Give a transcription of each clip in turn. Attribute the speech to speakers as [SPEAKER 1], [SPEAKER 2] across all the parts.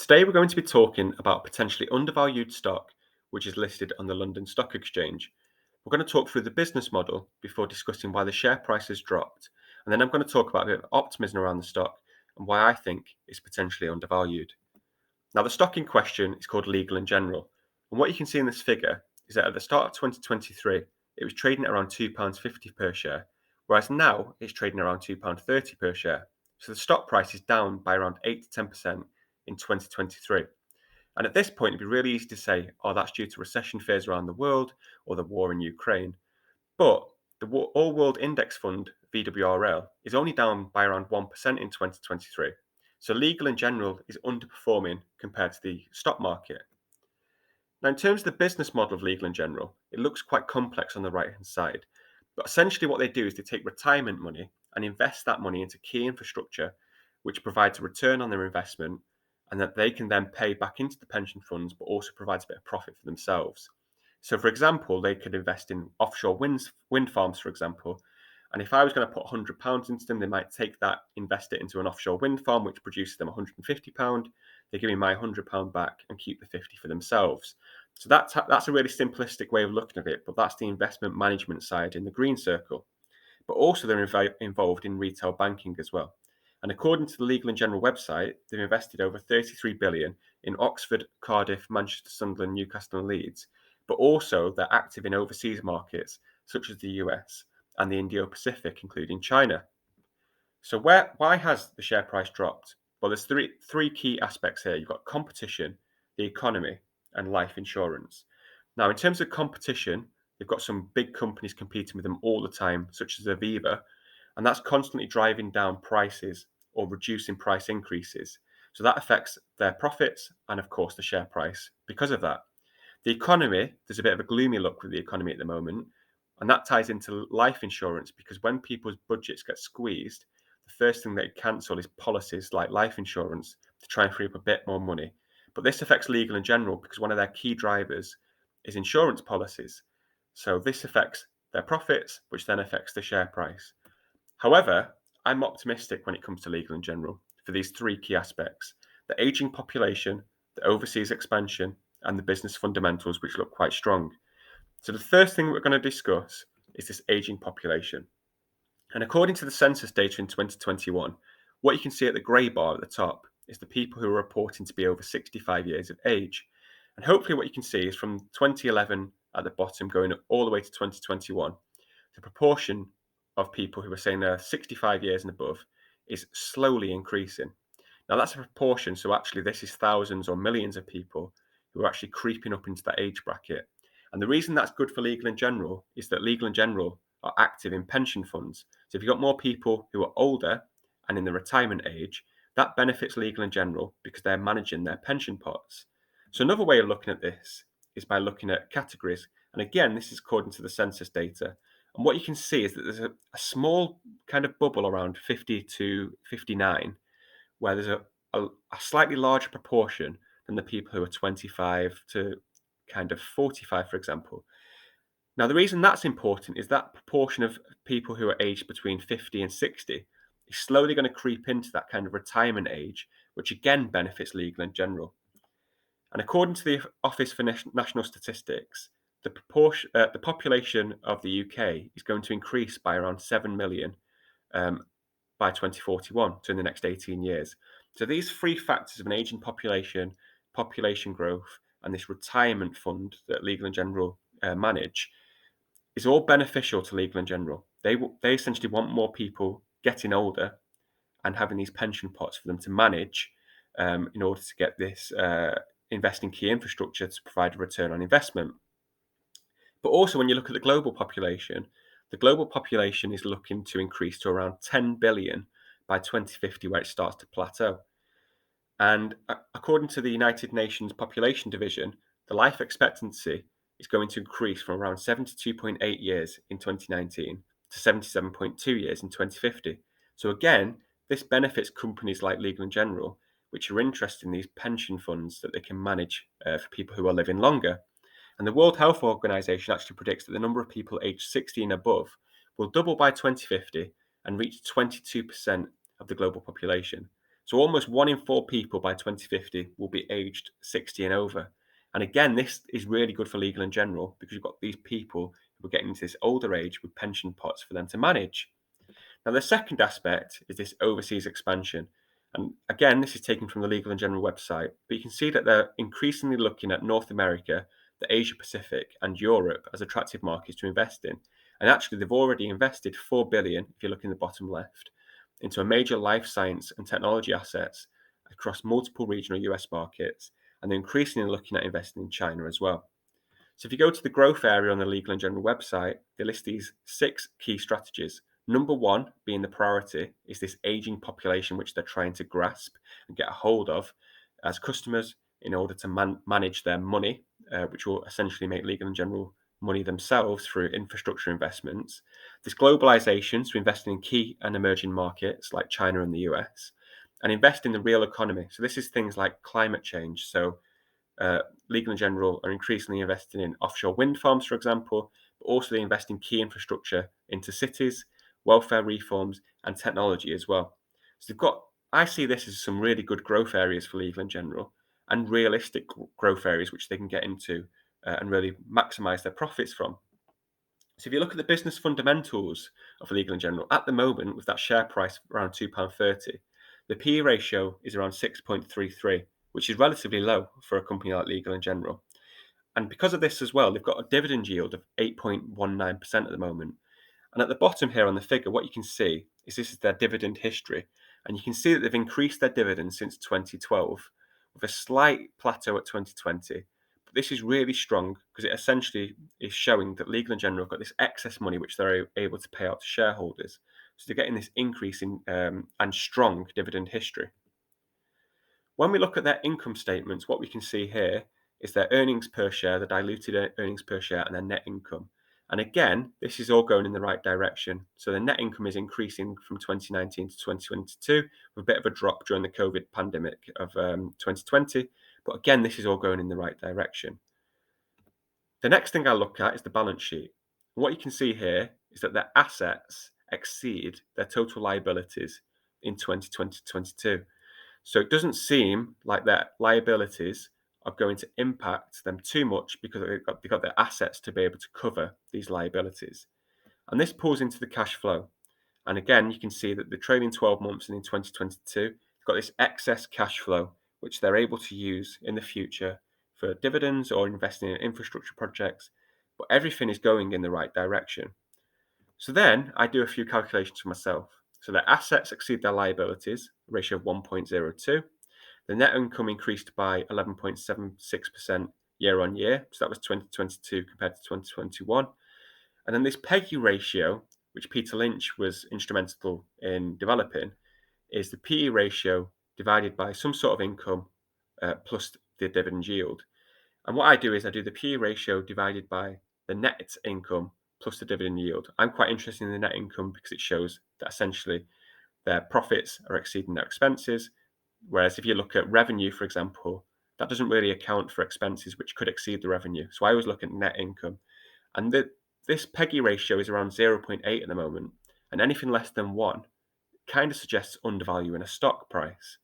[SPEAKER 1] Today, we're going to be talking about a potentially undervalued stock which is listed on the London Stock Exchange. We're going to talk through the business model before discussing why the share price has dropped, and then I'm going to talk about a bit of optimism around the stock and why I think it's potentially undervalued. Now, the stock in question is called Legal & General, and what you can see in this figure is that at the start of 2023, it was trading at around £2.50 per share, whereas now it's trading around £2.30 per share. So the stock price is down by around 8 to 10% in 2023. And at this point, it'd be really easy to say, oh, that's due to recession fears around the world or the war in Ukraine. But the All World Index Fund, VWRL, is only down by around 1% in 2023. So Legal & General is underperforming compared to the stock market. Now, in terms of the business model of Legal & General, it looks quite complex on the right-hand side. But essentially what they do is they take retirement money and invest that money into key infrastructure, which provides a return on their investment, and that they can then pay back into the pension funds, but also provides a bit of profit for themselves. So, for example, they could invest in offshore wind farms, for example. And if I was going to put £100 into them, they might take that, invest it into an offshore wind farm, which produces them £150. They give me my £100 back and keep the 50 for themselves. So that's a really simplistic way of looking at it, but that's the investment management side in the green circle. But also they're involved in retail banking as well. And according to the Legal & General website, they've invested over 33 billion in Oxford, Cardiff, Manchester, Sunderland, Newcastle and Leeds. But also they're active in overseas markets such as the US and the Indo-Pacific, including China. So why has the share price dropped? Well, there's three key aspects here. You've got competition, the economy, and life insurance. Now, in terms of competition, they've got some big companies competing with them all the time, such as Aviva, and that's constantly driving down prices or reducing price increases. So that affects their profits and, of course, the share price because of that. The economy, there's a bit of a gloomy look with the economy at the moment, and that ties into life insurance because when people's budgets get squeezed, the first thing they cancel is policies like life insurance to try and free up a bit more money. But this affects Legal & General because one of their key drivers is insurance policies. So this affects their profits, which then affects the share price. However, I'm optimistic when it comes to Legal & General for these three key aspects: the aging population, the overseas expansion, and the business fundamentals, which look quite strong. So the first thing we're going to discuss is this aging population. And according to the census data in 2021, what you can see at the grey bar at the top is the people who are reporting to be over 65 years of age. And hopefully what you can see is from 2011 at the bottom going all the way to 2021, the proportion of people who are saying they're 65 years and above is slowly increasing. Now that's a proportion, so actually this is thousands or millions of people who are actually creeping up into that age bracket. And the reason that's good for Legal & General is that Legal & General are active in pension funds. So if you've got more people who are older and in the retirement age, that benefits Legal & General because they're managing their pension pots. So another way of looking at this is by looking at categories. And again, this is according to the census data. And what you can see is that there's a small kind of bubble around 50 to 59, where there's a slightly larger proportion than the people who are 25 to kind of 45, for example. Now, the reason that's important is that proportion of people who are aged between 50 and 60 is slowly going to creep into that kind of retirement age, which again benefits Legal & General. And according to the Office for National Statistics, the population of the UK is going to increase by around 7 million by 2041, so in the next 18 years. So these three factors of an aging population, population growth, and this retirement fund that Legal & General manage is all beneficial to Legal & General. They essentially want more people getting older and having these pension pots for them to manage in order to get this invest in key infrastructure to provide a return on investment. But also when you look at the global population is looking to increase to around 10 billion by 2050, where it starts to plateau. And according to the United Nations Population Division, the life expectancy is going to increase from around 72.8 years in 2019 to 77.2 years in 2050. So again, this benefits companies like Legal & General, which are interested in these pension funds that they can manage for people who are living longer. And the World Health Organization actually predicts that the number of people aged 60 and above will double by 2050 and reach 22% of the global population. So almost 1 in 4 people by 2050 will be aged 60 and over. And again, this is really good for Legal & General because you've got these people who are getting into this older age with pension pots for them to manage. Now, the second aspect is this overseas expansion. And again, this is taken from the Legal & General website, but you can see that they're increasingly looking at North America, the Asia Pacific, and Europe as attractive markets to invest in. And actually, they've already invested 4 billion, if you look in the bottom left, into a major life science and technology assets across multiple regional US markets, and they're increasingly looking at investing in China as well. So if you go to the growth area on the Legal & General website, they list these 6 key strategies. Number one, being the priority, is this aging population which they're trying to grasp and get a hold of as customers in order to manage their money, which will essentially make Legal & General money themselves through infrastructure investments. This globalization, so investing in key and emerging markets like China and the US, and invest in the real economy. So this is things like climate change. So Legal & General are increasingly investing in offshore wind farms, for example, but also they invest in key infrastructure into cities, welfare reforms, and technology as well. So I see this as some really good growth areas for Legal & General and realistic growth areas which they can get into and really maximize their profits from. So if you look at the business fundamentals of Legal & General, at the moment, with that share price around £2.30, the PE ratio is around 6.33, which is relatively low for a company like Legal & General. And because of this as well, they've got a dividend yield of 8.19% at the moment. And at the bottom here on the figure, what you can see is this is their dividend history. And you can see that they've increased their dividend since 2012 with a slight plateau at 2020. But this is really strong because it essentially is showing that Legal & General have got this excess money which they're able to pay out to shareholders. So they're getting this increase in and strong dividend history. When we look at their income statements, what we can see here is their earnings per share, the diluted earnings per share, and their net income. And again, this is all going in the right direction. So the net income is increasing from 2019 to 2022, with a bit of a drop during the COVID pandemic of 2020. But again, this is all going in the right direction. The next thing I look at is the balance sheet. And what you can see here is that their assets exceed their total liabilities in 2020-22. So it doesn't seem like their liabilities are going to impact them too much because they've got their assets to be able to cover these liabilities. And this pulls into the cash flow. And again, you can see that the trailing 12 months and in 2022, they've got this excess cash flow, which they're able to use in the future for dividends or investing in infrastructure projects. But everything is going in the right direction. So then I do a few calculations for myself. So their assets exceed their liabilities, a ratio of 1.02. The net income increased by 11.76% year on year. So that was 2022 compared to 2021. And then this PEGI ratio, which Peter Lynch was instrumental in developing, is the PE ratio divided by some sort of income plus the dividend yield. And what I do is I do the PE ratio divided by the net income plus the dividend yield. I'm quite interested in the net income because it shows that essentially their profits are exceeding their expenses. Whereas if you look at revenue, for example, that doesn't really account for expenses which could exceed the revenue. So I always look at net income. And this PEGI ratio is around 0.8 at the moment. And anything less than 1 kind of suggests undervaluing a stock price.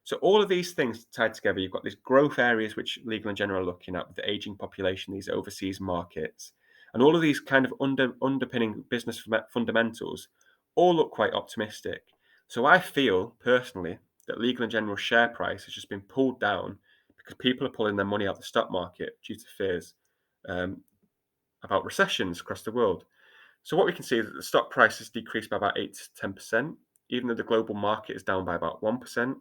[SPEAKER 1] So all of these things tied together, you've got these growth areas which Legal & General are looking at with the aging population, these overseas markets, and all of these kind of underpinning business fundamentals all look quite optimistic. So I feel personally that Legal & General share price has just been pulled down because people are pulling their money out of the stock market due to fears about recessions across the world. So what we can see is that the stock price has decreased by about 8 to 10%, even though the global market is down by about 1%.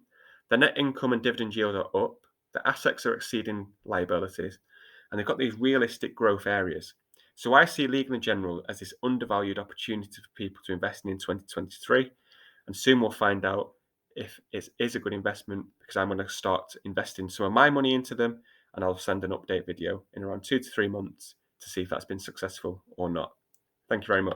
[SPEAKER 1] The net income and dividend yield are up. The assets are exceeding liabilities, and they've got these realistic growth areas. So I see Legal & General as this undervalued opportunity for people to invest in 2023, and soon we'll find out if it is a good investment because I'm going to start investing some of my money into them, and I'll send an update video in around 2 to 3 months to see if that's been successful or not. Thank you very much.